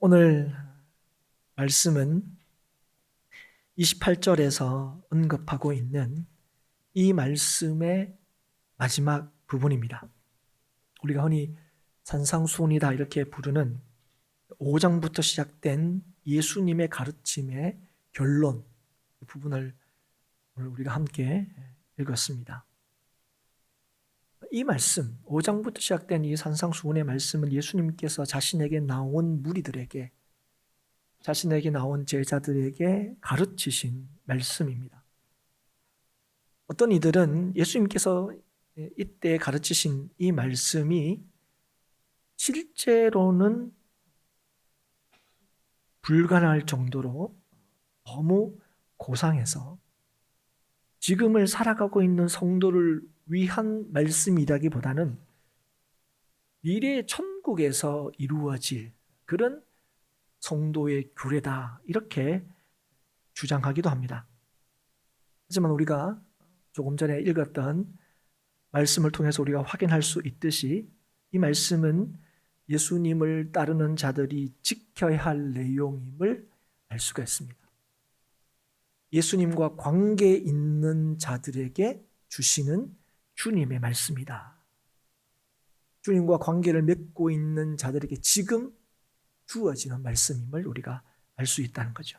오늘 말씀은 28절에서 언급하고 있는 이 말씀의 마지막 부분입니다. 우리가 흔히 산상수훈이다 이렇게 부르는 5장부터 시작된 예수님의 가르침의 결론 부분을 오늘 우리가 함께 읽었습니다. 이 말씀, 5장부터 시작된 이 산상수훈의 말씀은 예수님께서 자신에게 나온 무리들에게, 자신에게 나온 제자들에게 가르치신 말씀입니다. 어떤 이들은 예수님께서 이때 가르치신 이 말씀이 실제로는 불가능할 정도로 너무 고상해서 지금을 살아가고 있는 성도를 위한 말씀이라기보다는 미래 천국에서 이루어질 그런 성도의 규례다 이렇게 주장하기도 합니다. 하지만 우리가 조금 전에 읽었던 말씀을 통해서 우리가 확인할 수 있듯이 이 말씀은 예수님을 따르는 자들이 지켜야 할 내용임을 알 수가 있습니다. 예수님과 관계 있는 자들에게 주시는 주님의 말씀이다. 주님과 관계를 맺고 있는 자들에게 지금 주어지는 말씀임을 우리가 알 수 있다는 거죠.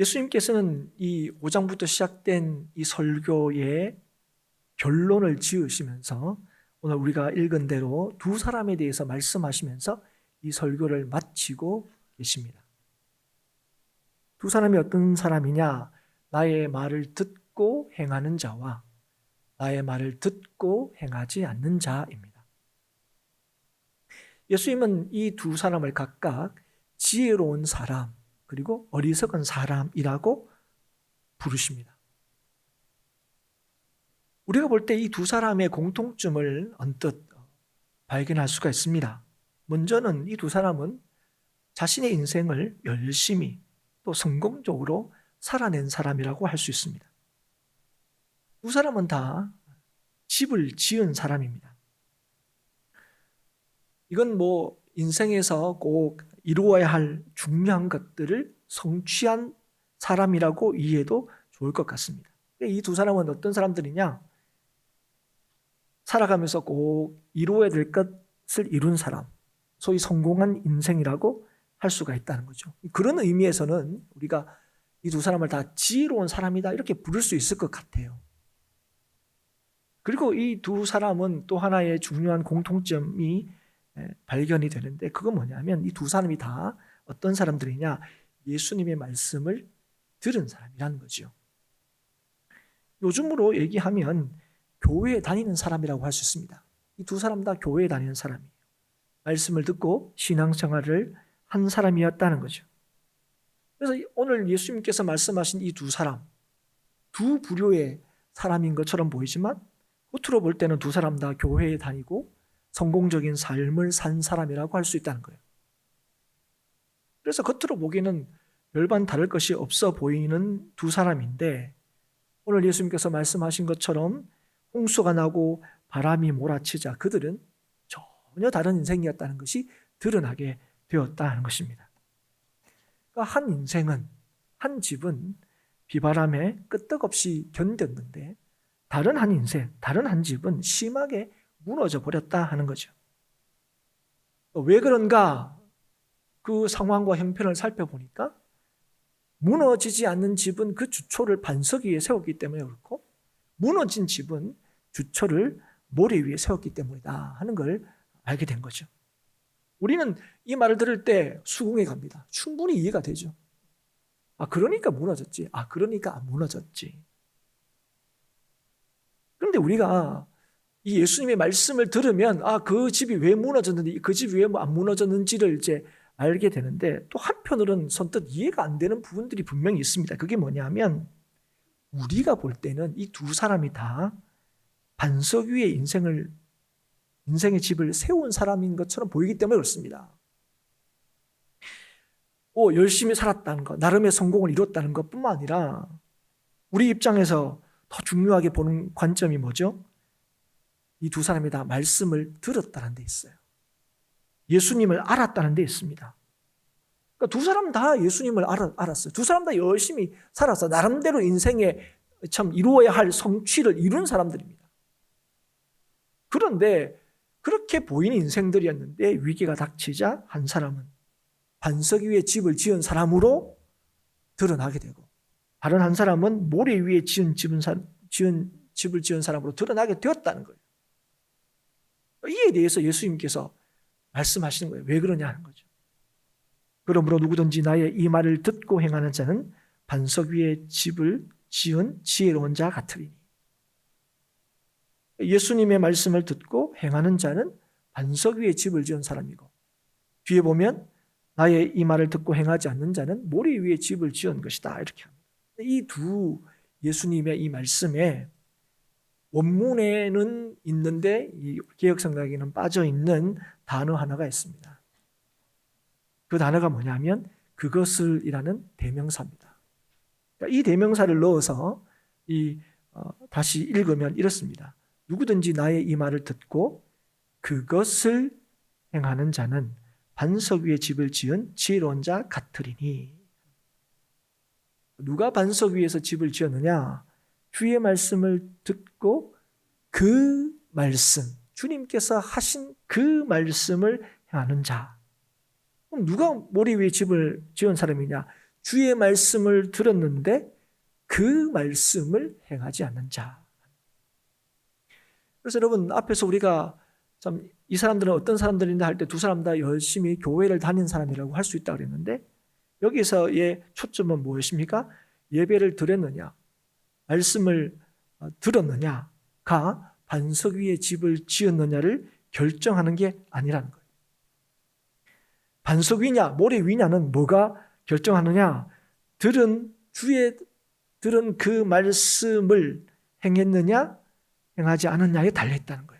예수님께서는 이 5장부터 시작된 이 설교의 결론을 지으시면서 오늘 우리가 읽은 대로 두 사람에 대해서 말씀하시면서 이 설교를 마치고 계십니다. 두 사람이 어떤 사람이냐? 나의 말을 듣고 행하는 자와 나의 말을 듣고 행하지 않는 자입니다. 예수님은 이 두 사람을 각각 지혜로운 사람 그리고 어리석은 사람이라고 부르십니다. 우리가 볼 때 이 두 사람의 공통점을 언뜻 발견할 수가 있습니다. 먼저는 이 두 사람은 자신의 인생을 열심히 또 성공적으로 살아낸 사람이라고 할 수 있습니다. 두 사람은 다 집을 지은 사람입니다. 이건 인생에서 꼭 이루어야 할 중요한 것들을 성취한 사람이라고 이해해도 좋을 것 같습니다. 이 두 사람은 어떤 사람들이냐? 살아가면서 꼭 이루어야 될 것을 이룬 사람, 소위 성공한 인생이라고 할 수가 있다는 거죠. 그런 의미에서는 우리가 이 두 사람을 다 지혜로운 사람이다 이렇게 부를 수 있을 것 같아요. 그리고 이 두 사람은 또 하나의 중요한 공통점이 발견이 되는데 그건 뭐냐면 이 두 사람이 다 어떤 사람들이냐? 예수님의 말씀을 들은 사람이라는 거죠. 요즘으로 얘기하면 교회에 다니는 사람이라고 할 수 있습니다. 이 두 사람 다 교회에 다니는 사람이에요. 말씀을 듣고 신앙생활을 한 사람이었다는 거죠. 그래서 오늘 예수님께서 말씀하신 이 두 사람, 두 부류의 사람인 것처럼 보이지만 겉으로 볼 때는 두 사람 다 교회에 다니고 성공적인 삶을 산 사람이라고 할 수 있다는 거예요. 그래서 겉으로 보기에는 별반 다를 것이 없어 보이는 두 사람인데 오늘 예수님께서 말씀하신 것처럼 홍수가 나고 바람이 몰아치자 그들은 전혀 다른 인생이었다는 것이 드러나게 되었다는 것입니다. 그러니까 한 인생은, 한 집은 비바람에 끄떡없이 견뎠는데 다른 한 인생, 다른 한 집은 심하게 무너져 버렸다 하는 거죠. 왜 그런가? 그 상황과 형편을 살펴보니까 무너지지 않는 집은 그 주초를 반석 위에 세웠기 때문에 그렇고 무너진 집은 주초를 모래 위에 세웠기 때문이다 하는 걸 알게 된 거죠. 우리는 이 말을 들을 때 수긍해 갑니다. 충분히 이해가 되죠. 그러니까 무너졌지. 그러니까 안 무너졌지. 그런데 우리가 이 예수님의 말씀을 들으면 그 집이 왜 무너졌는지, 그 집이 왜 안 무너졌는지를 이제 알게 되는데 또 한편으로는 선뜻 이해가 안 되는 부분들이 분명히 있습니다. 그게 뭐냐면 우리가 볼 때는 이 두 사람이 다 반석 위에 인생의 집을 세운 사람인 것처럼 보이기 때문에 그렇습니다. 열심히 살았다는 것, 나름의 성공을 이뤘다는 것뿐만 아니라 우리 입장에서 더 중요하게 보는 관점이 뭐죠? 이 두 사람이 다 말씀을 들었다는 데 있어요. 예수님을 알았다는 데 있습니다. 그러니까 두 사람 다 예수님을 알았어요. 두 사람 다 열심히 살아서 나름대로 인생에 참 이루어야 할 성취를 이룬 사람들입니다. 그런데 그렇게 보이는 인생들이었는데 위기가 닥치자 한 사람은 반석 위에 집을 지은 사람으로 드러나게 되고, 다른 한 사람은 모래 위에 집을 지은 사람으로 드러나게 되었다는 거예요. 이에 대해서 예수님께서 말씀하시는 거예요. 왜 그러냐 하는 거죠. 그러므로 누구든지 나의 이 말을 듣고 행하는 자는 반석 위에 집을 지은 지혜로운 자 같으리니. 예수님의 말씀을 듣고 행하는 자는 반석 위에 집을 지은 사람이고, 뒤에 보면 나의 이 말을 듣고 행하지 않는 자는 모래 위에 집을 지은 것이다, 이렇게 합니다. 이 두 예수님의 이 말씀에 원문에는 있는데 이 개역성경에는 빠져있는 단어 하나가 있습니다. 그 단어가 뭐냐면 그것을이라는 대명사입니다. 이 대명사를 넣어서 다시 읽으면 이렇습니다. 누구든지 나의 이 말을 듣고 그것을 행하는 자는 반석 위에 집을 지은 지혜로운 자 같으리니. 누가 반석 위에서 집을 지었느냐? 주의 말씀을 듣고 그 말씀, 주님께서 하신 그 말씀을 행하는 자. 그럼 누가 모래 위에 집을 지은 사람이냐? 주의 말씀을 들었는데 그 말씀을 행하지 않는 자. 그래서 여러분, 앞에서 우리가 참 이 사람들은 어떤 사람들인가 할 때 두 사람 다 열심히 교회를 다닌 사람이라고 할 수 있다고 그랬는데, 여기서의 초점은 무엇입니까? 예배를 드렸느냐, 말씀을 들었느냐가 반석 위에 집을 지었느냐를 결정하는 게 아니라는 거예요. 반석 위냐 모래 위냐는 뭐가 결정하느냐? 들은 그 말씀을 행했느냐 행하지 않았냐에 달려있다는 거예요.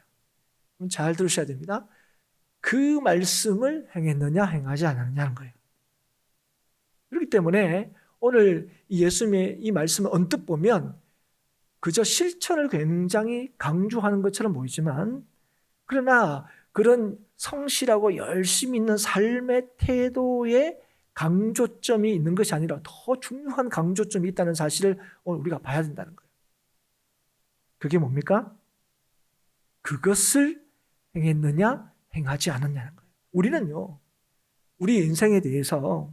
그럼 잘 들으셔야 됩니다. 그 말씀을 행했느냐 행하지 않았느냐는 거예요. 그렇기 때문에 오늘 예수님의 이 말씀을 언뜻 보면 그저 실천을 굉장히 강조하는 것처럼 보이지만, 그러나 그런 성실하고 열심히 있는 삶의 태도에 강조점이 있는 것이 아니라 더 중요한 강조점이 있다는 사실을 오늘 우리가 봐야 된다는 거예요. 그게 뭡니까? 그것을 행했느냐 행하지 않았냐는 거예요. 우리는요, 우리 인생에 대해서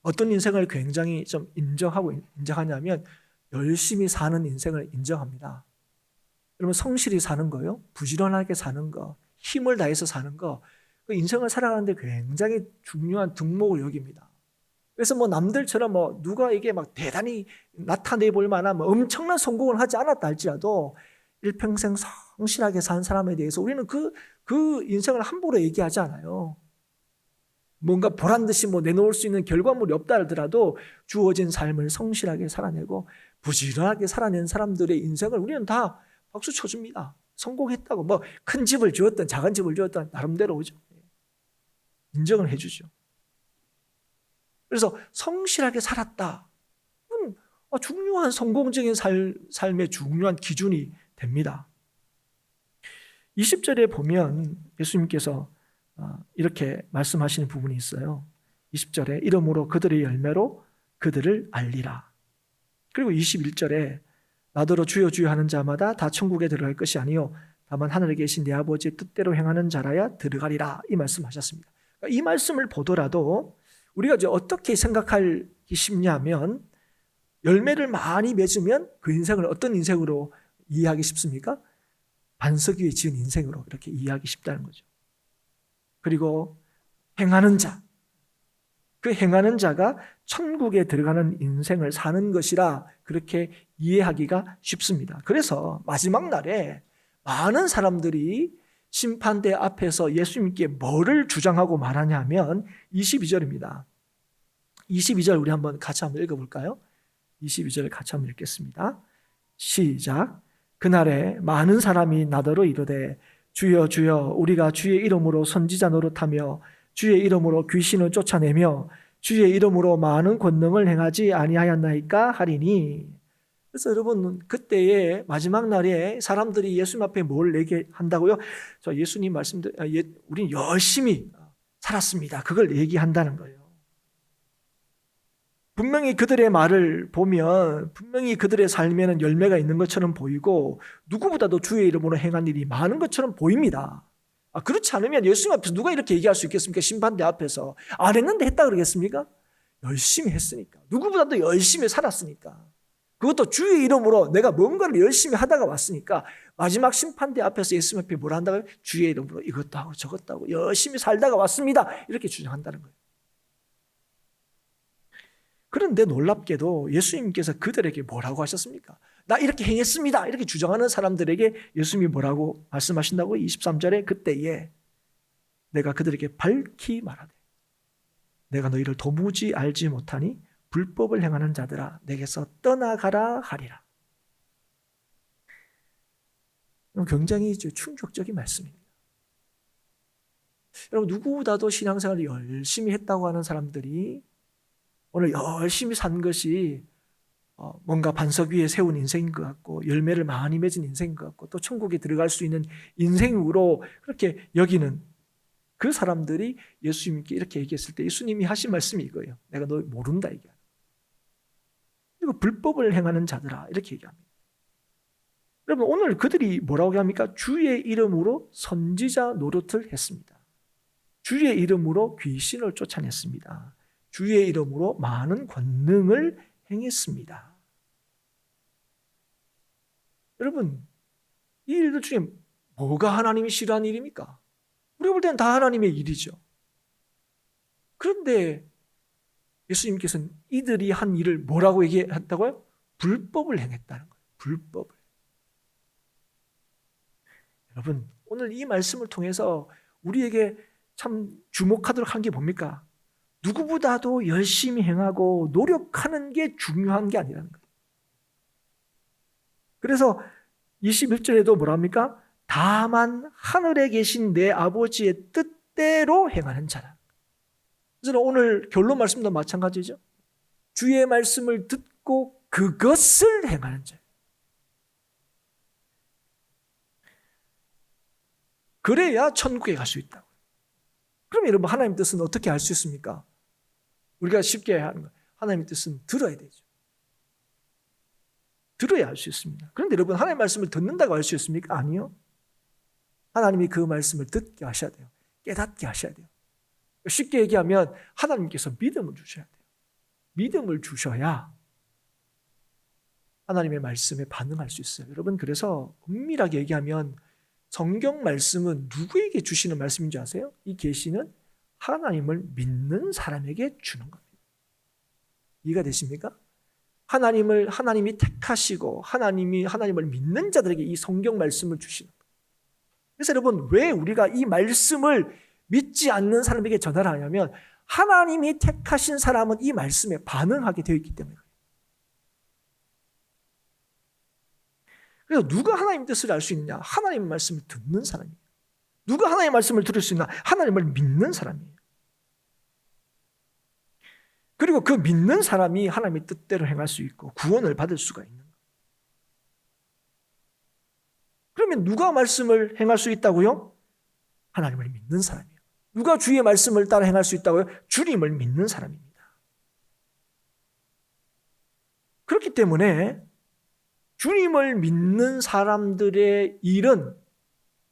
어떤 인생을 굉장히 좀 인정하냐면 열심히 사는 인생을 인정합니다. 여러분, 성실히 사는 거요, 부지런하게 사는 거, 힘을 다해서 사는 거, 그 인생을 살아가는데 굉장히 중요한 덕목을 여깁니다. 그래서 남들처럼 누가 이게 막 대단히 나타내 볼 만한 엄청난 성공을 하지 않았다 할지라도 일평생 성실하게 산 사람에 대해서 우리는 그 인생을 함부로 얘기하지 않아요. 뭔가 보란 듯이 내놓을 수 있는 결과물이 없다 하더라도 주어진 삶을 성실하게 살아내고 부지런하게 살아낸 사람들의 인생을 우리는 다 박수 쳐줍니다. 성공했다고 큰 집을 지었든 작은 집을 지었든 나름대로 오죠. 인정을 해주죠. 그래서 성실하게 살았다. 중요한 성공적인 삶의 중요한 기준이 됩니다. 20절에 보면 예수님께서 이렇게 말씀하시는 부분이 있어요. 20절에 이러므로 그들의 열매로 그들을 알리라. 그리고 21절에 나더러 주여 주여 하는 자마다 다 천국에 들어갈 것이 아니요 다만 하늘에 계신 내 아버지의 뜻대로 행하는 자라야 들어가리라, 이 말씀하셨습니다. 그러니까 이 말씀을 보더라도 우리가 이제 어떻게 생각하기 쉽냐면, 열매를 많이 맺으면 그 인생을 어떤 인생으로 이해하기 쉽습니까? 반석 위에 지은 인생으로 이렇게 이해하기 쉽다는 거죠. 그리고 행하는 자, 그 행하는 자가 천국에 들어가는 인생을 사는 것이라 그렇게 이해하기가 쉽습니다. 그래서 마지막 날에 많은 사람들이 심판대 앞에서 예수님께 뭐를 주장하고 말하냐면 22절입니다. 22절 우리 같이 한번 읽어볼까요? 22절을 같이 한번 읽겠습니다. 시작. 그날에 많은 사람이 나더러 이르되 주여 주여 우리가 주의 이름으로 선지자 노릇하며 주의 이름으로 귀신을 쫓아내며 주의 이름으로 많은 권능을 행하지 아니하였나이까 하리니. 그래서 여러분 그때의 마지막 날에 사람들이 예수님 앞에 뭘 얘기한다고요? 저 예수님 말씀대로 우리는 열심히 살았습니다. 그걸 얘기한다는 거예요. 분명히 그들의 말을 보면 분명히 그들의 삶에는 열매가 있는 것처럼 보이고 누구보다도 주의 이름으로 행한 일이 많은 것처럼 보입니다. 그렇지 않으면 예수님 앞에서 누가 이렇게 얘기할 수 있겠습니까? 심판대 앞에서. 안 했는데 했다 그러겠습니까? 열심히 했으니까. 누구보다도 열심히 살았으니까. 그것도 주의 이름으로 내가 뭔가를 열심히 하다가 왔으니까 마지막 심판대 앞에서 예수님 앞에 뭘 한다고요? 주의 이름으로 이것도 하고 저것도 하고 열심히 살다가 왔습니다. 이렇게 주장한다는 거예요. 그런데 놀랍게도 예수님께서 그들에게 뭐라고 하셨습니까? 나 이렇게 행했습니다. 이렇게 주장하는 사람들에게 예수님이 뭐라고 말씀하신다고? 23절에 그때에 내가 그들에게 밝히 말하되 내가 너희를 도무지 알지 못하니 불법을 행하는 자들아 내게서 떠나가라 하리라. 굉장히 충격적인 말씀입니다. 여러분 누구보다도 신앙생활을 열심히 했다고 하는 사람들이 오늘 열심히 산 것이 뭔가 반석 위에 세운 인생인 것 같고 열매를 많이 맺은 인생인 것 같고 또 천국에 들어갈 수 있는 인생으로 그렇게 여기는 그 사람들이 예수님께 이렇게 얘기했을 때 예수님이 하신 말씀이 이거예요. 내가 너 모른다 얘기야. 그리고 불법을 행하는 자들아 이렇게 얘기합니다. 여러분 오늘 그들이 뭐라고 합니까? 주의 이름으로 선지자 노릇을 했습니다. 주의 이름으로 귀신을 쫓아냈습니다. 주의 이름으로 많은 권능을 행했습니다. 여러분 이 일들 중에 뭐가 하나님이 싫어하는 일입니까? 우리가 볼 때는 다 하나님의 일이죠. 그런데 예수님께서는 이들이 한 일을 뭐라고 얘기했다고요? 불법을 행했다는 거예요. 불법을. 여러분 오늘 이 말씀을 통해서 우리에게 참 주목하도록 한 게 뭡니까? 누구보다도 열심히 행하고 노력하는 게 중요한 게 아니라는 거예요. 그래서 21절에도 뭐랍니까? 다만 하늘에 계신 내 아버지의 뜻대로 행하는 자라. 그래서 오늘 결론 말씀도 마찬가지죠. 주의 말씀을 듣고 그것을 행하는 자. 그래야 천국에 갈 수 있다고. 그럼 여러분 하나님 뜻은 어떻게 알 수 있습니까? 우리가 쉽게 하는 거. 하나님의 뜻은 들어야 되죠. 들어야 알 수 있습니다. 그런데 여러분 하나님의 말씀을 듣는다고 알 수 있습니까? 아니요. 하나님이 그 말씀을 듣게 하셔야 돼요. 깨닫게 하셔야 돼요. 쉽게 얘기하면 하나님께서 믿음을 주셔야 돼요. 믿음을 주셔야 하나님의 말씀에 반응할 수 있어요. 여러분 그래서 엄밀하게 얘기하면 성경 말씀은 누구에게 주시는 말씀인지 아세요? 이 계시는 하나님을 믿는 사람에게 주는 겁니다. 이해가 되십니까? 하나님이 택하시고 하나님을 믿는 자들에게 이 성경 말씀을 주시는 거예요. 그래서 여러분 왜 우리가 이 말씀을 믿지 않는 사람에게 전하를 하냐면 하나님이 택하신 사람은 이 말씀에 반응하게 되어 있기 때문에 그래요. 그래서 누가 하나님 뜻을 알 수 있느냐? 하나님의 말씀을 듣는 사람이에요. 누가 하나님의 말씀을 들을 수 있나? 하나님을 믿는 사람이에요. 그리고 그 믿는 사람이 하나님의 뜻대로 행할 수 있고 구원을 받을 수가 있는 거예요. 그러면 누가 말씀을 행할 수 있다고요? 하나님을 믿는 사람이에요. 누가 주의 말씀을 따라 행할 수 있다고요? 주님을 믿는 사람입니다. 그렇기 때문에 주님을 믿는 사람들의 일은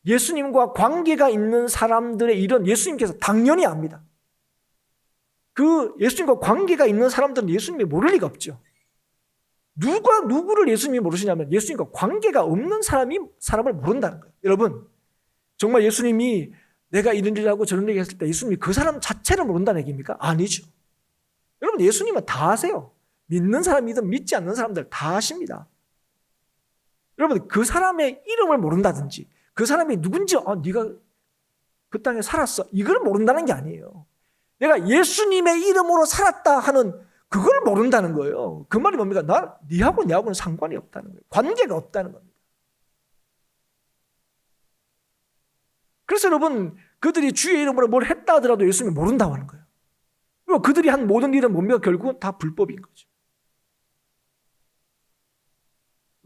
예수님과 관계가 있는 사람들의 일은 예수님께서 당연히 압니다. 그 예수님과 관계가 있는 사람들은 예수님이 모를 리가 없죠. 누가 누구를 예수님이 모르시냐면 예수님과 관계가 없는 사람을 모른다는 거예요. 여러분 정말 예수님이 내가 이런 일을 하고 저런 일을 했을 때 예수님이 그 사람 자체를 모른다는 얘기입니까? 아니죠. 여러분 예수님은 다 아세요. 믿는 사람이든 믿지 않는 사람들 다 아십니다. 여러분 그 사람의 이름을 모른다든지 그 사람이 누군지 네가 그 땅에 살았어 이걸 모른다는 게 아니에요. 내가 예수님의 이름으로 살았다 하는 그걸 모른다는 거예요. 그 말이 뭡니까? 네하고 내하고는 상관이 없다는 거예요. 관계가 없다는 겁니다. 그래서 여러분 그들이 주의 이름으로 뭘 했다 하더라도 예수님이 모른다고 하는 거예요. 그리고 그들이 한 모든 일은 뭡니까? 결국은 다 불법인 거죠.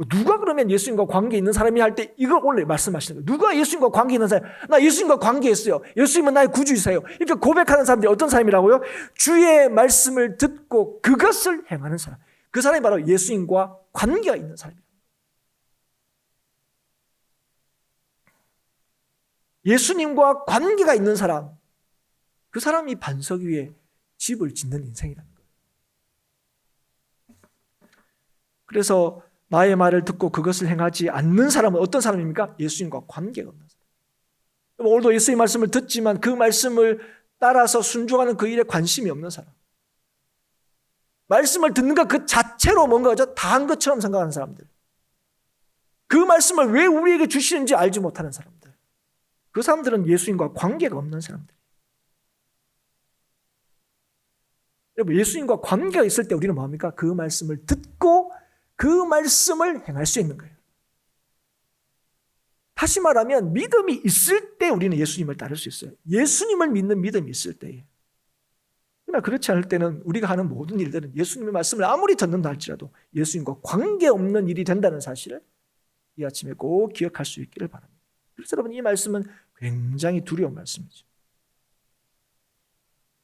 누가 그러면 예수님과 관계 있는 사람이 할 때 이걸 오늘 말씀하시는 거예요. 누가 예수님과 관계 있는 사람? 나 예수님과 관계했어요. 예수님은 나의 구주이세요. 이렇게 고백하는 사람들이 어떤 사람이라고요? 주의 말씀을 듣고 그것을 행하는 사람. 그 사람이 바로 예수님과 관계가 있는 사람이에요. 예수님과 관계가 있는 사람, 그 사람이 반석 위에 집을 짓는 인생이라는 거예요. 그래서 나의 말을 듣고 그것을 행하지 않는 사람은 어떤 사람입니까? 예수님과 관계가 없는 사람. 오늘도 예수의 말씀을 듣지만 그 말씀을 따라서 순종하는 그 일에 관심이 없는 사람. 말씀을 듣는 것 그 자체로 뭔가 다 한 것처럼 생각하는 사람들. 그 말씀을 왜 우리에게 주시는지 알지 못하는 사람들. 그 사람들은 예수님과 관계가 없는 사람들. 여러분, 예수님과 관계가 있을 때 우리는 뭐합니까? 그 말씀을 듣고 그 말씀을 행할 수 있는 거예요. 다시 말하면 믿음이 있을 때 우리는 예수님을 따를 수 있어요. 예수님을 믿는 믿음이 있을 때에. 그러나 그렇지 않을 때는 우리가 하는 모든 일들은 예수님의 말씀을 아무리 듣는다 할지라도 예수님과 관계없는 일이 된다는 사실을 이 아침에 꼭 기억할 수 있기를 바랍니다. 그래서 여러분, 이 말씀은 굉장히 두려운 말씀이죠.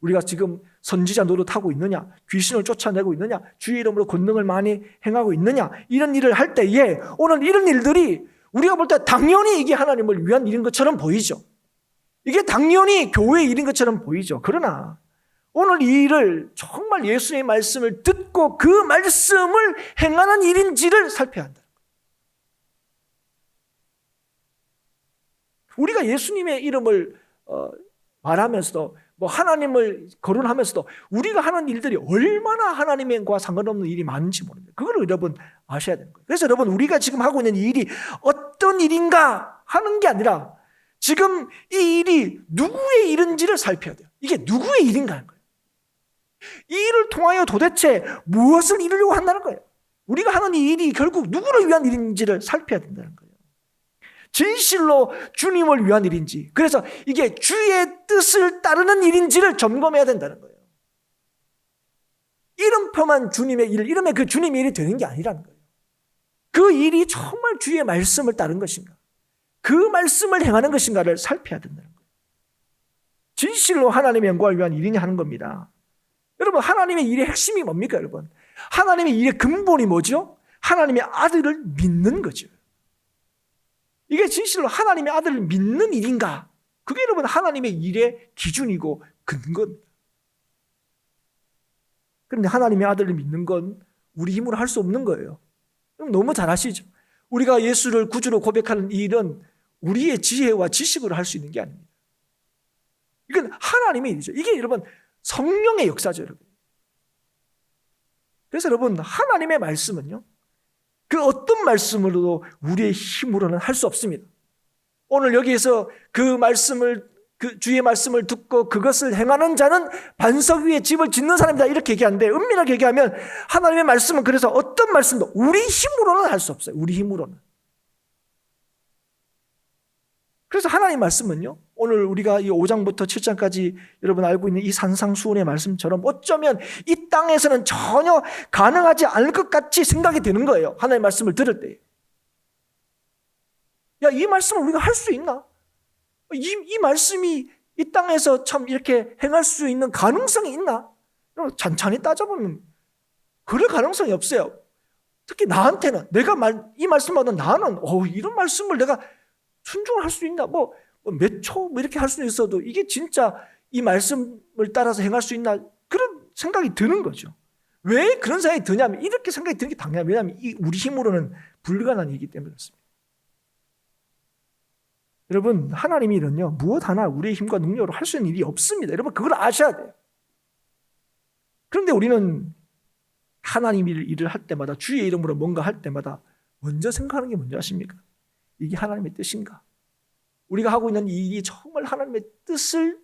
우리가 지금 선지자 노릇하고 있느냐, 귀신을 쫓아내고 있느냐, 주의 이름으로 권능을 많이 행하고 있느냐, 이런 일을 할 때에 오늘 이런 일들이 우리가 볼 때 당연히 이게 하나님을 위한 일인 것처럼 보이죠. 이게 당연히 교회의 일인 것처럼 보이죠. 그러나 오늘 이 일을 정말 예수의 말씀을 듣고 그 말씀을 행하는 일인지를 살펴야 한다. 우리가 예수님의 이름을 말하면서도 하나님을 거론하면서도 우리가 하는 일들이 얼마나 하나님과 상관없는 일이 많은지 모릅니다. 그걸 여러분 아셔야 되는 거예요. 그래서 여러분, 우리가 지금 하고 있는 이 일이 어떤 일인가 하는 게 아니라 지금 이 일이 누구의 일인지를 살펴야 돼요. 이게 누구의 일인가 하는 거예요. 이 일을 통하여 도대체 무엇을 이루려고 한다는 거예요. 우리가 하는 이 일이 결국 누구를 위한 일인지를 살펴야 된다는 거예요. 진실로 주님을 위한 일인지, 그래서 이게 주의 뜻을 따르는 일인지를 점검해야 된다는 거예요. 이름표만 주님의 일, 이름에 그 주님의 일이 되는 게 아니라는 거예요. 그 일이 정말 주의 말씀을 따른 것인가, 그 말씀을 행하는 것인가를 살펴야 된다는 거예요. 진실로 하나님의 영광을 위한 일이냐 하는 겁니다. 여러분, 하나님의 일의 핵심이 뭡니까, 여러분? 하나님의 일의 근본이 뭐죠? 하나님의 아들을 믿는 거죠. 이게 진실로 하나님의 아들을 믿는 일인가? 그게 여러분 하나님의 일의 기준이고 근거입니다. 그런데 하나님의 아들을 믿는 건 우리 힘으로 할 수 없는 거예요. 너무 잘 아시죠? 우리가 예수를 구주로 고백하는 이 일은 우리의 지혜와 지식으로 할 수 있는 게 아닙니다. 이건 하나님의 일이죠. 이게 여러분 성령의 역사죠, 여러분. 그래서 여러분, 하나님의 말씀은요, 그 어떤 말씀으로도 우리의 힘으로는 할 수 없습니다. 오늘 여기에서 그 주의 말씀을 듣고 그것을 행하는 자는 반석 위에 집을 짓는 사람이다, 이렇게 얘기하는데, 은밀하게 얘기하면 하나님의 말씀은 그래서 어떤 말씀도 우리 힘으로는 할 수 없어요. 우리 힘으로는. 그래서 하나님의 말씀은요, 오늘 우리가 이 5장부터 7장까지 여러분 알고 있는 이 산상수훈의 말씀처럼 어쩌면 이 땅에서는 전혀 가능하지 않을 것 같이 생각이 드는 거예요. 하나님의 말씀을 들을 때. 야, 이 말씀을 우리가 할 수 있나? 이 말씀이 이 땅에서 참 이렇게 행할 수 있는 가능성이 있나? 찬찬히 따져보면 그럴 가능성이 없어요. 특히 나한테는, 이 말씀보다 나는 이런 말씀을 내가 순종을 할 수 있나? 몇 초 이렇게 할 수는 있어도 이게 진짜 이 말씀을 따라서 행할 수 있나? 그런 생각이 드는 거죠. 왜 그런 생각이 드냐면, 이렇게 생각이 드는 게 당연해요. 왜냐하면 우리 힘으로는 불가능한 일이기 때문에 그렇습니다. 여러분, 하나님의 일은요, 무엇 하나 우리의 힘과 능력으로 할 수 있는 일이 없습니다. 여러분, 그걸 아셔야 돼요. 그런데 우리는 하나님의 일을 할 때마다, 주의 이름으로 뭔가 할 때마다 먼저 생각하는 게 뭔지 아십니까? 이게 하나님의 뜻인가? 우리가 하고 있는 이 일이 정말 하나님의 뜻을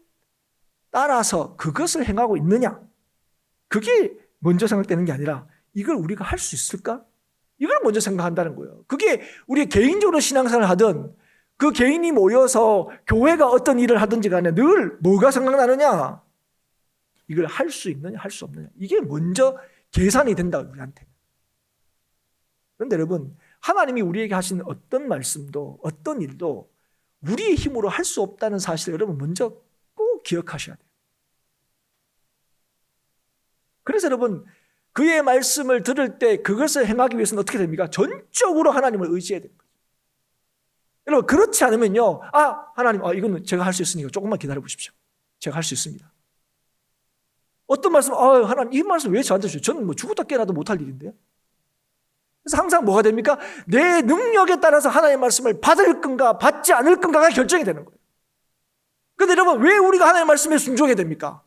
따라서 그것을 행하고 있느냐? 그게 먼저 생각되는 게 아니라 이걸 우리가 할 수 있을까? 이걸 먼저 생각한다는 거예요. 그게 우리 개인적으로 신앙생활을 하든 그 개인이 모여서 교회가 어떤 일을 하든지 간에 늘 뭐가 생각나느냐? 이걸 할 수 있느냐, 할 수 없느냐. 이게 먼저 계산이 된다, 우리한테. 그런데 여러분, 하나님이 우리에게 하신 어떤 말씀도 어떤 일도 우리의 힘으로 할 수 없다는 사실을 여러분 먼저 꼭 기억하셔야 돼요. 그래서 여러분 그의 말씀을 들을 때 그것을 행하기 위해서는 어떻게 됩니까? 전적으로 하나님을 의지해야 됩니다. 여러분 그렇지 않으면요, 하나님 이거는 제가 할 수 있으니까 조금만 기다려 보십시오. 제가 할 수 있습니다. 어떤 말씀, 하나님 이 말씀 왜 저한테 주세요? 저는 뭐 죽었다 깨어나도 못할 일인데요. 그래서 항상 뭐가 됩니까? 내 능력에 따라서 하나님의 말씀을 받을 건가 받지 않을 건가가 결정이 되는 거예요. 그런데 여러분 왜 우리가 하나님의 말씀에 순종해야 됩니까?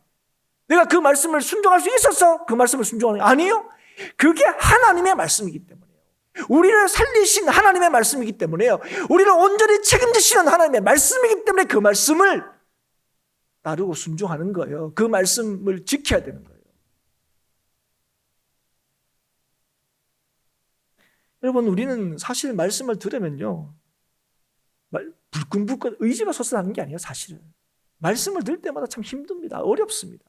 내가 그 말씀을 순종할 수 있어서 그 말씀을 순종하는 게 아니에요. 그게 하나님의 말씀이기 때문에요. 우리를 살리신 하나님의 말씀이기 때문에요. 우리를 온전히 책임지시는 하나님의 말씀이기 때문에 그 말씀을 따르고 순종하는 거예요. 그 말씀을 지켜야 되는 거예요. 여러분 우리는 사실 말씀을 들으면요, 불끈불끈 의지가 솟아나는 게 아니에요. 사실은 말씀을 들을 때마다 참 힘듭니다. 어렵습니다.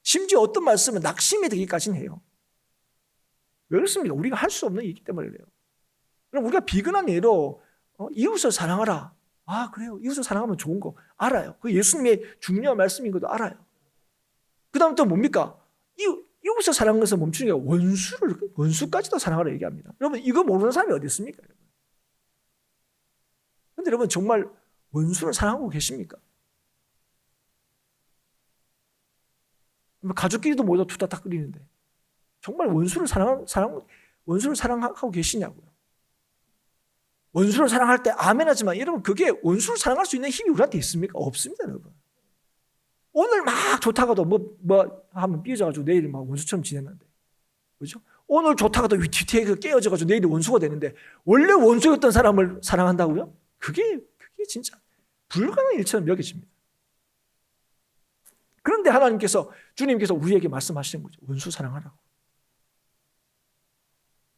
심지어 어떤 말씀은 낙심이 되기까지는 해요. 왜 그렇습니까? 우리가 할 수 없는 일이기 때문에 그래요. 그럼 우리가 비근한 예로 이웃을 사랑하라. 그래요. 이웃을 사랑하면 좋은 거 알아요. 그 예수님의 중요한 말씀인 것도 알아요. 그 다음 또 뭡니까? 이웃을 사랑하는 것을 멈추는 게 원수까지도 사랑하라 얘기합니다. 여러분 이거 모르는 사람이 어디 있습니까? 그런데 여러분 정말 원수를 사랑하고 계십니까? 가족끼리도 모두 투다닥 끓이는데 정말 원수를 사랑하고 계시냐고요. 원수를 사랑할 때 아멘 하지만 여러분 그게 원수를 사랑할 수 있는 힘이 우리한테 있습니까? 없습니다, 여러분. 오늘 막 좋다가도 뭐 하면 삐져가지고 내일 막 원수처럼 지냈는데, 그죠? 오늘 좋다가도 뒤에 깨어져가지고 내일이 원수가 되는데 원래 원수였던 사람을 사랑한다고요? 그게 진짜 불가능한 일처럼 여겨집니다. 그런데 주님께서 우리에게 말씀하시는 거죠. 원수 사랑하라고.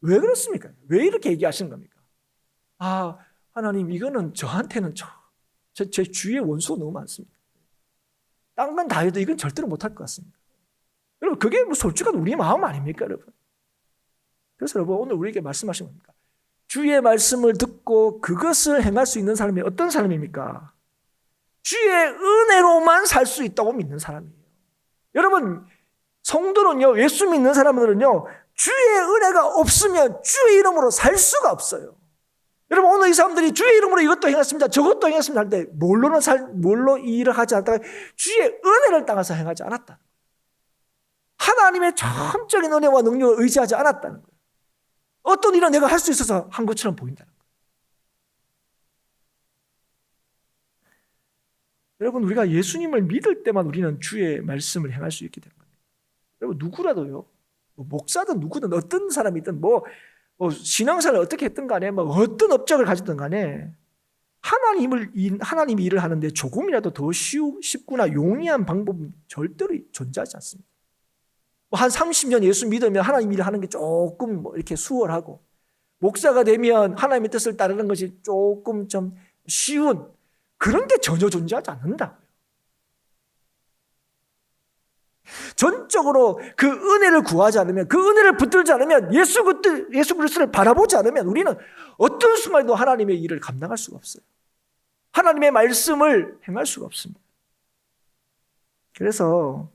왜 그렇습니까? 왜 이렇게 얘기하시는 겁니까? 하나님 이거는 저한테는 제 주위에 원수가 너무 많습니다. 딴 건 다 해도 이건 절대로 못할 것 같습니다. 여러분 그게 뭐 솔직한 우리의 마음 아닙니까, 여러분? 그래서 여러분 오늘 우리에게 말씀하신 겁니까? 주의 말씀을 듣고 그것을 행할 수 있는 사람이 어떤 사람입니까? 주의 은혜로만 살 수 있다고 믿는 사람이에요. 여러분 성도는요, 예수 믿는 사람들은요, 주의 은혜가 없으면 주의 이름으로 살 수가 없어요. 여러분 오늘 이 사람들이 주의 이름으로 이것도 행했습니다, 저것도 행했습니다 할 때 뭘로 이 일을 하지 않다가 주의 은혜를 따라서 행하지 않았다. 하나님의 전적인 은혜와 능력을 의지하지 않았다는 거예요. 어떤 일은 내가 할 수 있어서 한 것처럼 보인다는 거예요. 여러분 우리가 예수님을 믿을 때만 우리는 주의 말씀을 행할 수 있게 되는 겁니다. 여러분 누구라도요, 목사든 누구든 어떤 사람이든 신앙생활을 어떻게 했든 간에 어떤 업적을 가졌든 간에 하나님이 일을 하는데 조금이라도 더 쉽거나 용이한 방법은 절대로 존재하지 않습니다. 한 30년 예수 믿으면 하나님 일을 하는 게 조금 이렇게 수월하고, 목사가 되면 하나님의 뜻을 따르는 것이 조금 좀 쉬운 그런 게 전혀 존재하지 않는다고요. 전적으로 그 은혜를 구하지 않으면, 그 은혜를 붙들지 않으면, 예수 그리스도를 바라보지 않으면 우리는 어떤 순간에도 하나님의 일을 감당할 수가 없어요. 하나님의 말씀을 행할 수가 없습니다. 그래서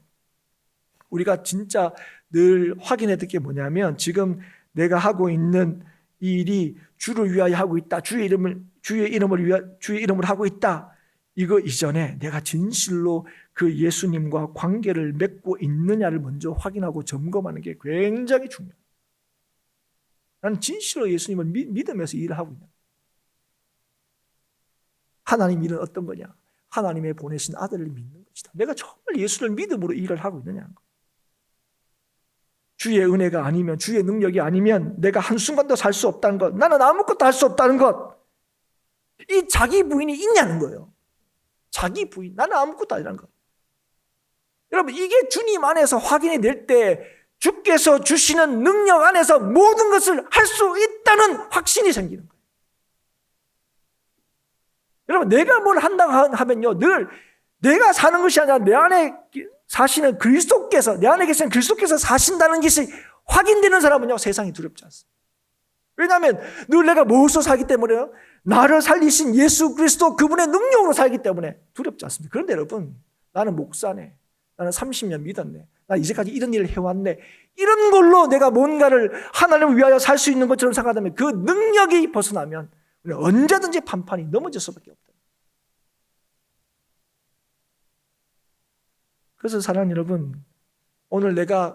우리가 진짜 늘 확인해야 될 게 뭐냐면, 지금 내가 하고 있는 이 일이 주를 위하여 하고 있다, 주의 이름을 하고 있다, 이거 이전에 내가 진실로 그 예수님과 관계를 맺고 있느냐를 먼저 확인하고 점검하는 게 굉장히 중요해요. 나는 진실로 예수님을 믿으면서 일을 하고 있냐. 하나님 일은 어떤 거냐? 하나님의 보내신 아들을 믿는 것이다. 내가 정말 예수를 믿음으로 일을 하고 있느냐는 거. 주의 은혜가 아니면, 주의 능력이 아니면 내가 한순간도 살 수 없다는 것, 나는 아무것도 할 수 없다는 것, 이 자기 부인이 있냐는 거예요. 자기 부인, 나는 아무것도 아니라는 것. 여러분 이게 주님 안에서 확인이 될 때 주께서 주시는 능력 안에서 모든 것을 할 수 있다는 확신이 생기는 거예요. 여러분 내가 뭘 한다고 하면요, 늘 내가 사는 것이 아니라 내 안에 사시는 그리스도께서, 내 안에 계시는 그리스도께서 사신다는 것이 확인되는 사람은요, 세상이 두렵지 않습니다. 왜냐하면 늘 내가 무엇으로 살기 때문에요? 나를 살리신 예수 그리스도 그분의 능력으로 살기 때문에 두렵지 않습니다. 그런데 여러분, 나는 목사네. 나는 30년 믿었네. 나 이제까지 이런 일을 해왔네. 이런 걸로 내가 뭔가를 하나님을 위하여 살 수 있는 것처럼 생각하면 그 능력이 벗어나면 우리는 언제든지 판판이 넘어질 수밖에 없다. 그래서 사랑하는 여러분, 오늘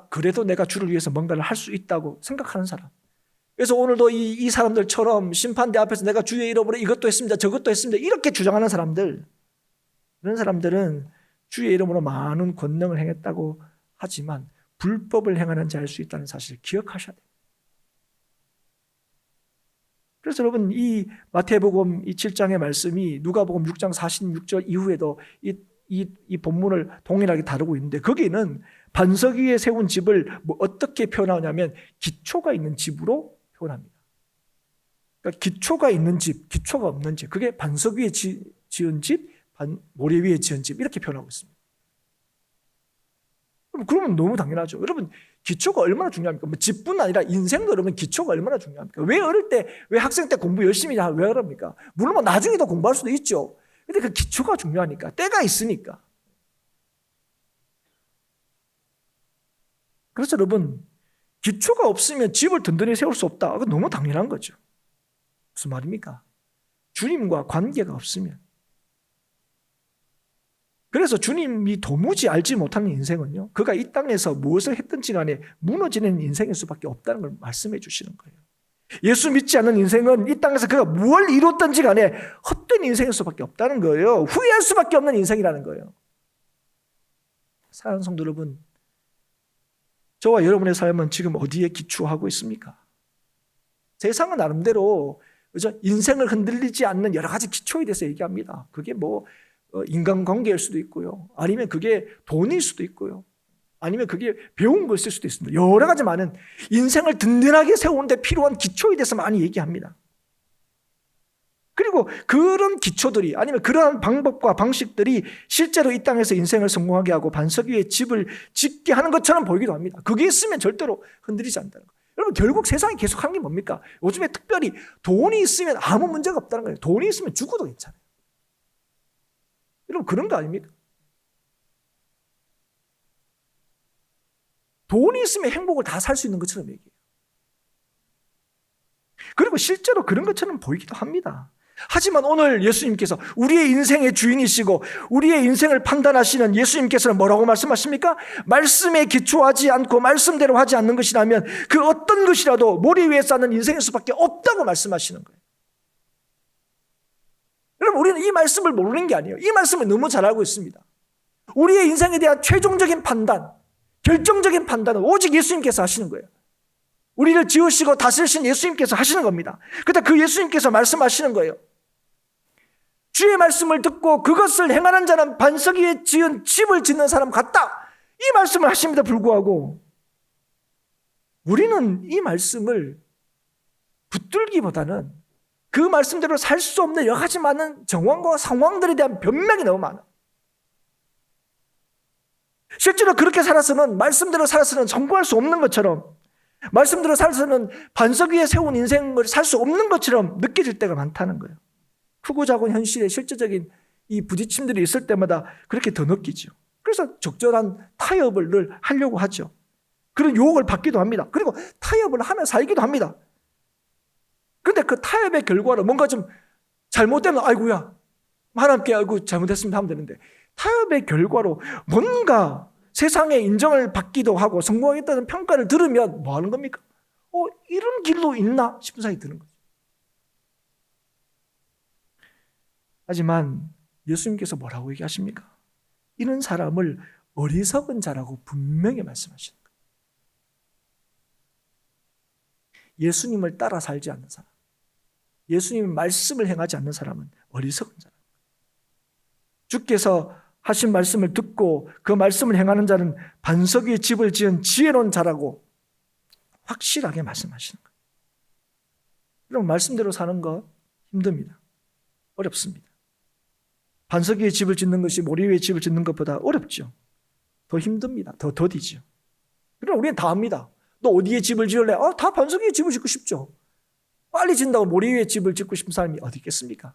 그래도 내가 주를 위해서 뭔가를 할 수 있다고 생각하는 사람. 그래서 오늘도 이 사람들처럼 심판대 앞에서 내가 주의 이름으로 이것도 했습니다, 저것도 했습니다, 이렇게 주장하는 사람들, 그런 사람들은 주의 이름으로 많은 권능을 행했다고 하지만 불법을 행하는 자일 수 있다는 사실을 기억하셔야 돼요. 그래서 여러분, 이 마태복음 이 7장의 말씀이 누가복음 6장 46절 이후에도 이 본문을 동일하게 다루고 있는데, 거기는 반석 위에 세운 집을 어떻게 표현하냐면 기초가 있는 집으로 표현합니다. 그러니까 기초가 있는 집, 기초가 없는 집, 그게 반석 위에 지은 집, 모래 위에 지은 집, 이렇게 표현하고 있습니다. 그러면 너무 당연하죠. 여러분, 기초가 얼마나 중요합니까? 집뿐 아니라 인생도 여러분 기초가 얼마나 중요합니까? 왜 어릴 때, 왜 학생 때 공부 열심히 왜 그럽니까? 물론 나중에도 공부할 수도 있죠. 근데 그 기초가 중요하니까, 때가 있으니까. 그래서 여러분, 기초가 없으면 집을 든든히 세울 수 없다. 그건 너무 당연한 거죠. 무슨 말입니까? 주님과 관계가 없으면. 그래서 주님이 도무지 알지 못하는 인생은요, 그가 이 땅에서 무엇을 했든지 간에 무너지는 인생일 수밖에 없다는 걸 말씀해 주시는 거예요. 예수 믿지 않는 인생은 이 땅에서 그가 무엇을 이뤘든지 간에 헛된 인생일 수밖에 없다는 거예요. 후회할 수밖에 없는 인생이라는 거예요. 사랑하는 성도 여러분, 저와 여러분의 삶은 지금 어디에 기초하고 있습니까? 세상은 나름대로 인생을 흔들리지 않는 여러 가지 기초에 대해서 얘기합니다. 그게 인간관계일 수도 있고요, 아니면 그게 돈일 수도 있고요, 아니면 그게 배운 것일 수도 있습니다. 여러 가지 많은 인생을 든든하게 세우는데 필요한 기초에 대해서 많이 얘기합니다. 그리고 그런 기초들이, 아니면 그러한 방법과 방식들이 실제로 이 땅에서 인생을 성공하게 하고 반석 위에 집을 짓게 하는 것처럼 보이기도 합니다. 그게 있으면 절대로 흔들리지 않는다는 거예요. 여러분, 결국 세상이 계속 하는 게 뭡니까? 요즘에 특별히 돈이 있으면 아무 문제가 없다는 거예요. 돈이 있으면 죽어도 괜찮아요. 여러분, 그런 거 아닙니까? 돈이 있으면 행복을 다 살 수 있는 것처럼 얘기해요. 그리고 실제로 그런 것처럼 보이기도 합니다. 하지만 오늘 예수님께서 우리의 인생의 주인이시고 우리의 인생을 판단하시는 예수님께서는 뭐라고 말씀하십니까? 말씀에 기초하지 않고 말씀대로 하지 않는 것이라면 그 어떤 것이라도 모래 위에 쌓는 인생일 수밖에 없다고 말씀하시는 거예요. 여러분, 우리는 이 말씀을 모르는 게 아니에요. 이 말씀을 너무 잘 알고 있습니다. 우리의 인생에 대한 최종적인 판단, 결정적인 판단은 오직 예수님께서 하시는 거예요. 우리를 지으시고 다스리신 예수님께서 하시는 겁니다. 그때 그 예수님께서 말씀하시는 거예요. 주의 말씀을 듣고 그것을 행하는 자는 반석 위에 지은 집을 짓는 사람 같다. 이 말씀을 하십니다. 불구하고 우리는 이 말씀을 붙들기보다는 그 말씀대로 살 수 없는 여러 가지 많은 정황과 상황들에 대한 변명이 너무 많아. 실제로 그렇게 살아서는, 말씀대로 살아서는 성공할 수 없는 것처럼, 말씀대로 살아서는 반석 위에 세운 인생을 살 수 없는 것처럼 느껴질 때가 많다는 거예요. 크고 작은 현실의 실제적인 이 부딪힘들이 있을 때마다 그렇게 더 느끼죠. 그래서 적절한 타협을 늘 하려고 하죠. 그런 유혹을 받기도 합니다. 그리고 타협을 하며 살기도 합니다. 그런데 그 타협의 결과로 뭔가 좀 잘못되면 아이고야, 하나님께 아이고 잘못했습니다 하면 되는데, 타협의 결과로 뭔가 세상에 인정을 받기도 하고 성공하겠다는 평가를 들으면 뭐 하는 겁니까? 이런 길로 있나 싶은 생각이 드는 거죠. 하지만 예수님께서 뭐라고 얘기하십니까? 이런 사람을 어리석은 자라고 분명히 말씀하시는 거예요. 예수님을 따라 살지 않는 사람, 예수님의 말씀을 행하지 않는 사람은 어리석은 자라. 주께서 하신 말씀을 듣고 그 말씀을 행하는 자는 반석 위에 집을 지은 지혜로운 자라고 확실하게 말씀하시는 거예요. 여러분, 말씀대로 사는 거 힘듭니다. 어렵습니다. 반석 위에 집을 짓는 것이 모래 위에 집을 짓는 것보다 어렵죠. 더 힘듭니다. 더 더디죠. 그러나 우리는 다 압니다. 너 어디에 집을 지을래? 다 반석 위에 집을 짓고 싶죠. 빨리 진다고 모래 위에 집을 짓고 싶은 사람이 어디 있겠습니까?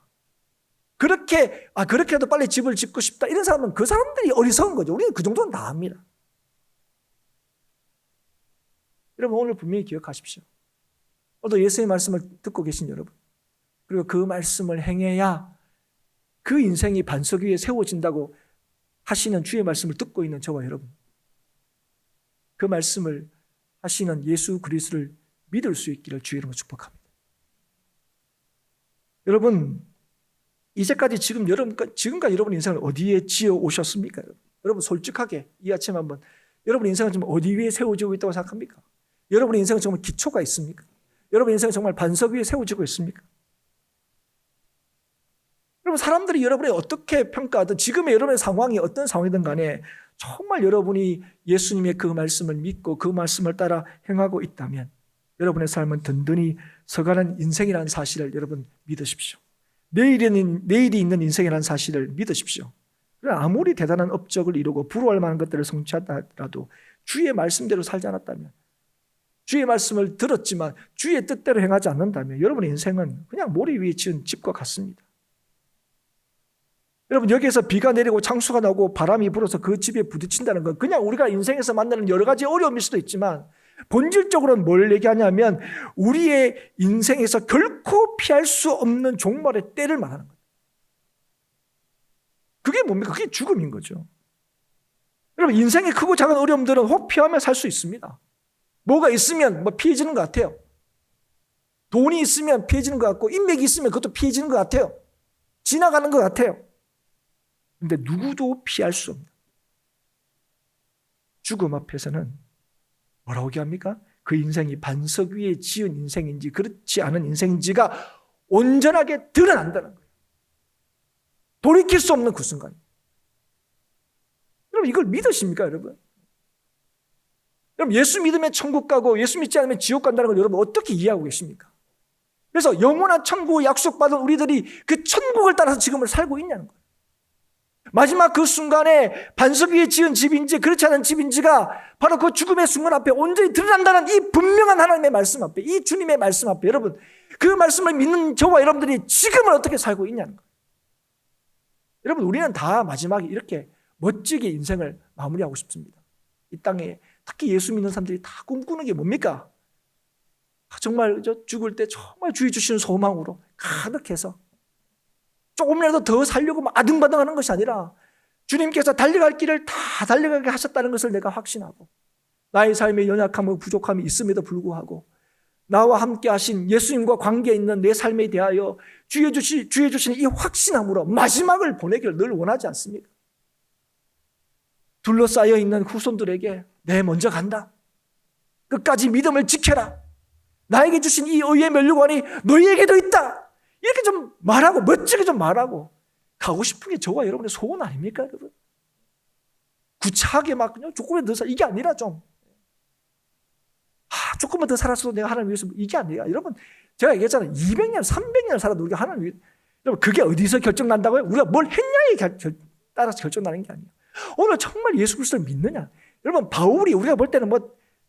그렇게라도 빨리 집을 짓고 싶다. 이런 사람은 그 사람들이 어리석은 거죠. 우리는 그 정도는 다 압니다. 여러분, 오늘 분명히 기억하십시오. 오늘도 예수의 말씀을 듣고 계신 여러분, 그리고 그 말씀을 행해야 그 인생이 반석 위에 세워진다고 하시는 주의 말씀을 듣고 있는 저와 여러분, 그 말씀을 하시는 예수 그리스도를 믿을 수 있기를 주의 이름으로 축복합니다. 여러분, 이제까지 지금까지 여러분 인생을 어디에 지어 오셨습니까? 여러분 솔직하게 이 아침 한번 여러분 인생은 지금 어디 위에 세워지고 있다고 생각합니까? 여러분 인생은 정말 기초가 있습니까? 여러분 인생은 정말 반석 위에 세워지고 있습니까? 여러분, 사람들이 여러분이 어떻게 평가하든 지금의 여러분의 상황이 어떤 상황이든 간에 정말 여러분이 예수님의 그 말씀을 믿고 그 말씀을 따라 행하고 있다면 여러분의 삶은 든든히 서가는 인생이라는 사실을 여러분 믿으십시오. 내일이 있는 인생이라는 사실을 믿으십시오. 아무리 대단한 업적을 이루고 부러워할 만한 것들을 성취하더라도 주의 말씀대로 살지 않았다면, 주의 말씀을 들었지만 주의 뜻대로 행하지 않는다면 여러분의 인생은 그냥 모래 위에 지은 집과 같습니다. 여러분, 여기에서 비가 내리고 창수가 나고 바람이 불어서 그 집에 부딪힌다는 건 그냥 우리가 인생에서 만나는 여러 가지 어려움일 수도 있지만 본질적으로는 뭘 얘기하냐면 우리의 인생에서 결코 피할 수 없는 종말의 때를 말하는 거예요. 그게 뭡니까? 그게 죽음인 거죠. 여러분, 인생의 크고 작은 어려움들은 혹 피하며 살 수 있습니다. 뭐가 있으면 피해지는 것 같아요. 돈이 있으면 피해지는 것 같고 인맥이 있으면 그것도 피해지는 것 같아요. 지나가는 것 같아요. 근데 누구도 피할 수 없는 죽음 앞에서는 뭐라고 얘기합니까? 그 인생이 반석 위에 지은 인생인지 그렇지 않은 인생인지가 온전하게 드러난다는 거예요. 돌이킬 수 없는 그 순간. 여러분, 이걸 믿으십니까, 여러분? 여러분, 예수 믿으면 천국 가고 예수 믿지 않으면 지옥 간다는 걸 여러분 어떻게 이해하고 계십니까? 그래서 영원한 천국을 약속받은 우리들이 그 천국을 따라서 지금을 살고 있냐는 거예요. 마지막 그 순간에 반석 위에 지은 집인지 그렇지 않은 집인지가 바로 그 죽음의 순간 앞에 온전히 드러난다는 이 분명한 하나님의 말씀 앞에, 이 주님의 말씀 앞에 여러분, 그 말씀을 믿는 저와 여러분들이 지금을 어떻게 살고 있냐는 거예요. 여러분, 우리는 다 마지막에 이렇게 멋지게 인생을 마무리하고 싶습니다. 이 땅에 특히 예수 믿는 사람들이 다 꿈꾸는 게 뭡니까? 정말 죽을 때 정말 주의 주시는 소망으로 가득해서 조금이라도 더 살려고 아등바등하는 것이 아니라 주님께서 달려갈 길을 다 달려가게 하셨다는 것을 내가 확신하고 나의 삶에 연약함과 부족함이 있음에도 불구하고 나와 함께 하신 예수님과 관계에 있는 내 삶에 대하여 주의 주시는 이 확신함으로 마지막을 보내기를 늘 원하지 않습니까? 둘러싸여 있는 후손들에게 내 먼저 간다. 끝까지 믿음을 지켜라. 나에게 주신 이 의의 면류관이 너희에게도 있다. 이렇게 좀 말하고 멋지게 좀 말하고 가고 싶은 게 저와 여러분의 소원 아닙니까, 여러분? 구차하게 막 조금만 더 이게 아니라 좀 조금만 더 살았어도 내가 하나님 위해서 이게 아니라 여러분, 제가 얘기했잖아요. 200년, 300년 살아도 우리가 하나님 위해, 여러분, 그게 어디서 결정난다고요? 우리가 뭘 했냐에 따라서 결정나는 게 아니에요. 오늘 정말 예수 그리스도를 믿느냐? 여러분, 바울이 우리가 볼 때는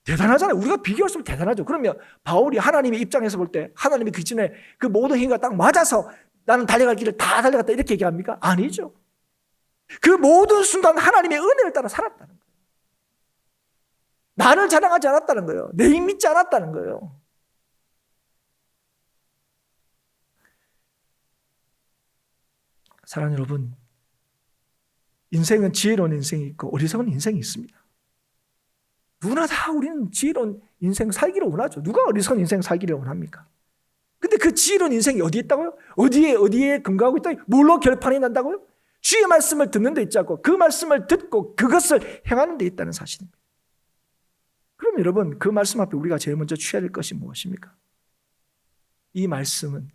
대단하잖아요. 우리가 비교할 수 없이 대단하죠. 그러면 바울이 하나님의 입장에서 볼 때 하나님의 그 전에 그 모든 힘과 딱 맞아서 나는 달려갈 길을 다 달려갔다 이렇게 얘기합니까? 아니죠. 그 모든 순간 하나님의 은혜를 따라 살았다는 거예요. 나를 자랑하지 않았다는 거예요. 내 힘 믿지 않았다는 거예요. 사랑하는 여러분, 인생은 지혜로운 인생이 있고 어리석은 인생이 있습니다. 누구나 다 우리는 지혜로운 인생 살기를 원하죠. 누가 어리석은 인생 살기를 원합니까? 근데 그 지혜로운 인생이 어디에 있다고요? 어디에 근거하고 있다고요? 뭘로 결판이 난다고요? 주의 말씀을 듣는 데 있지 않고 그 말씀을 듣고 그것을 행하는 데 있다는 사실입니다. 그럼 여러분, 그 말씀 앞에 우리가 제일 먼저 취해야 될 것이 무엇입니까? 이 말씀은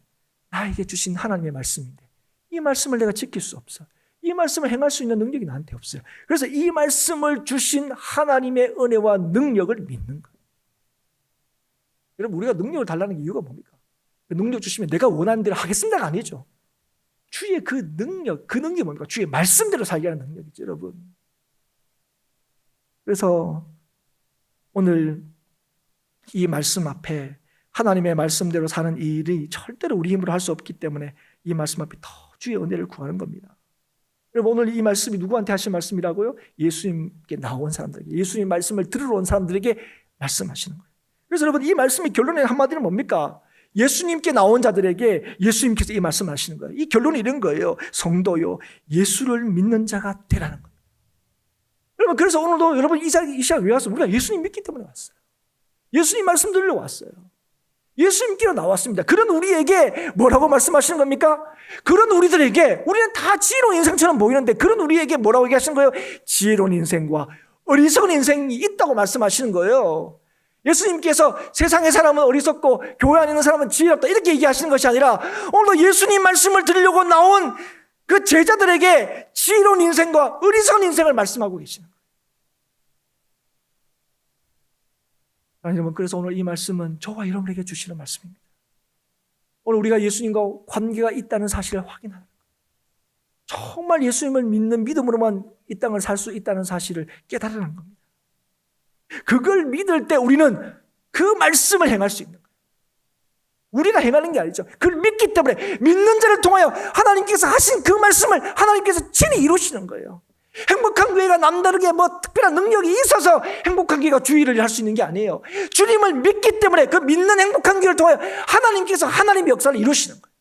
나에게 주신 하나님의 말씀인데 이 말씀을 내가 지킬 수 없어. 이 말씀을 행할 수 있는 능력이 나한테 없어요. 그래서 이 말씀을 주신 하나님의 은혜와 능력을 믿는 거예요. 여러분, 우리가 능력을 달라는 이유가 뭡니까? 그 능력 주시면 내가 원하는 대로 하겠습니다가 아니죠. 주의 그 능력이 뭡니까? 주의 말씀대로 살게 하는 능력이죠, 여러분. 그래서 오늘 이 말씀 앞에 하나님의 말씀대로 사는 이 일이 절대로 우리 힘으로 할 수 없기 때문에 이 말씀 앞에 더 주의 은혜를 구하는 겁니다. 여러분, 오늘 이 말씀이 누구한테 하신 말씀이라고요? 예수님께 나온 사람들에게, 예수님 말씀을 들으러 온 사람들에게 말씀하시는 거예요. 그래서 여러분, 이 말씀의 결론의 한마디는 뭡니까? 예수님께 나온 자들에게 예수님께서 이 말씀을 하시는 거예요. 이 결론이 이런 거예요. 성도요, 예수를 믿는 자가 되라는 겁니다. 여러분, 그래서 오늘도 여러분 이 시간 왜 왔어요? 우리가 예수님 믿기 때문에 왔어요. 예수님 말씀 들으러 왔어요. 예수님께로 나왔습니다. 그런 우리에게 뭐라고 말씀하시는 겁니까? 그런 우리들에게, 우리는 다 지혜로운 인생처럼 보이는데 그런 우리에게 뭐라고 얘기하시는 거예요? 지혜로운 인생과 어리석은 인생이 있다고 말씀하시는 거예요. 예수님께서 세상의 사람은 어리석고 교회 안에 있는 사람은 지혜롭다 이렇게 얘기하시는 것이 아니라 오늘도 예수님 말씀을 들으려고 나온 그 제자들에게 지혜로운 인생과 어리석은 인생을 말씀하고 계시는 거예요. 여러분, 그래서 오늘 이 말씀은 저와 여러분에게 주시는 말씀입니다. 오늘 우리가 예수님과 관계가 있다는 사실을 확인하는 거예요. 정말 예수님을 믿는 믿음으로만 이 땅을 살 수 있다는 사실을 깨달으는 겁니다. 그걸 믿을 때 우리는 그 말씀을 행할 수 있는 거예요. 우리가 행하는 게 아니죠. 그걸 믿기 때문에 믿는 자를 통하여 하나님께서 하신 그 말씀을 하나님께서 친히 이루시는 거예요. 행복한 교회가 남다르게 특별한 능력이 있어서 행복한 교회가 주의를 할 수 있는 게 아니에요. 주님을 믿기 때문에 그 믿는 행복한 교회를 통하여 하나님께서 하나님의 역사를 이루시는 거예요.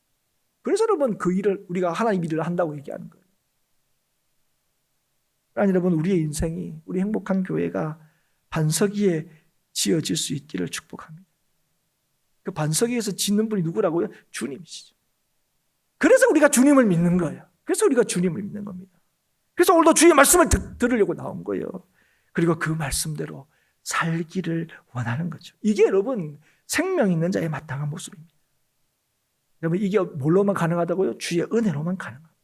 그래서 여러분, 그 일을 우리가 하나님 일을 한다고 얘기하는 거예요. 아니, 여러분, 우리의 인생이, 우리 행복한 교회가 반석 위에 지어질 수 있기를 축복합니다. 그 반석 위에서 짓는 분이 누구라고요? 주님이시죠. 그래서 우리가 주님을 믿는 거예요. 그래서 우리가 주님을 믿는 겁니다. 그래서 오늘도 주의 말씀을 들으려고 나온 거예요. 그리고 그 말씀대로 살기를 원하는 거죠. 이게 여러분, 생명 있는 자의 마땅한 모습입니다. 여러분, 이게 뭘로만 가능하다고요? 주의 은혜로만 가능합니다.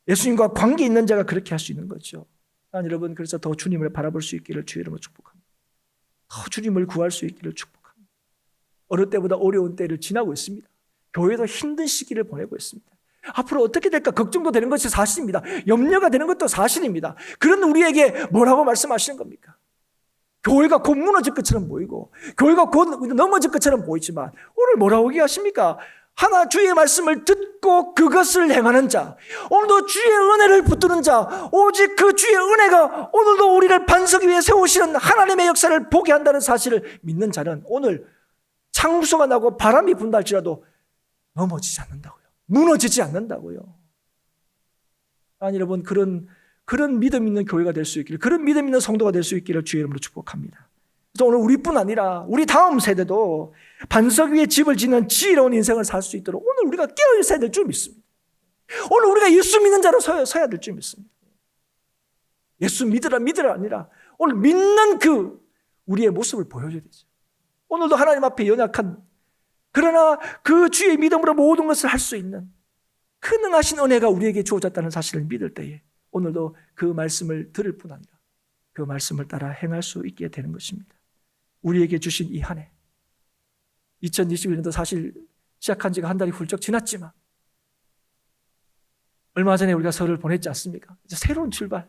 예수님과 관계 있는 자가 그렇게 할 수 있는 거죠. 여러분, 그래서 더 주님을 바라볼 수 있기를 주의 이름으로 축복합니다. 더 주님을 구할 수 있기를 축복합니다. 어느 때보다 어려운 때를 지나고 있습니다. 교회도 힘든 시기를 보내고 있습니다. 앞으로 어떻게 될까 걱정도 되는 것이 사실입니다. 염려가 되는 것도 사실입니다. 그런 우리에게 뭐라고 말씀하시는 겁니까? 교회가 곧 무너질 것처럼 보이고 교회가 곧 넘어질 것처럼 보이지만 오늘 뭐라고 얘기하십니까? 하나 주의 말씀을 듣고 그것을 행하는 자, 오늘도 주의 은혜를 붙드는 자, 오직 그 주의 은혜가 오늘도 우리를 반석 위에 세우시는 하나님의 역사를 보게 한다는 사실을 믿는 자는 오늘 창수가 나고 바람이 분다 할지라도 넘어지지 않는다고요. 무너지지 않는다고요. 아니, 여러분, 그런 믿음 있는 교회가 될 수 있기를, 그런 믿음 있는 성도가 될 수 있기를 주의 이름으로 축복합니다. 그래서 오늘 우리뿐 아니라 우리 다음 세대도 반석 위에 집을 짓는 지혜로운 인생을 살 수 있도록 오늘 우리가 깨어 있어야 될 줄 믿습니다. 오늘 우리가 예수 믿는 자로 서야 될 줄 믿습니다. 예수 믿으라 아니라 오늘 믿는 그 우리의 모습을 보여줘야 되죠. 오늘도 하나님 앞에 연약한, 그러나 그 주의 믿음으로 모든 것을 할 수 있는 그 능하신 은혜가 우리에게 주어졌다는 사실을 믿을 때에 오늘도 그 말씀을 들을 뿐 아니라 그 말씀을 따라 행할 수 있게 되는 것입니다. 우리에게 주신 이 한 해 2021년도 사실 시작한 지가 한 달이 훌쩍 지났지만 얼마 전에 우리가 설을 보냈지 않습니까? 이제 새로운 출발,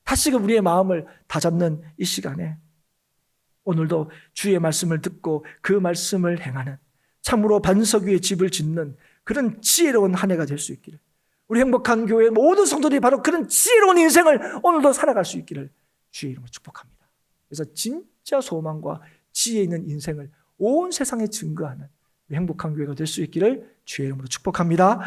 다시금 우리의 마음을 다잡는 이 시간에 오늘도 주의 말씀을 듣고 그 말씀을 행하는, 참으로 반석 위에 집을 짓는 그런 지혜로운 한 해가 될 수 있기를, 우리 행복한 교회 모든 성도들이 바로 그런 지혜로운 인생을 오늘도 살아갈 수 있기를 주의 이름으로 축복합니다. 그래서 진짜 소망과 지혜 있는 인생을 온 세상에 증거하는 행복한 교회가 될 수 있기를 주의 이름으로 축복합니다.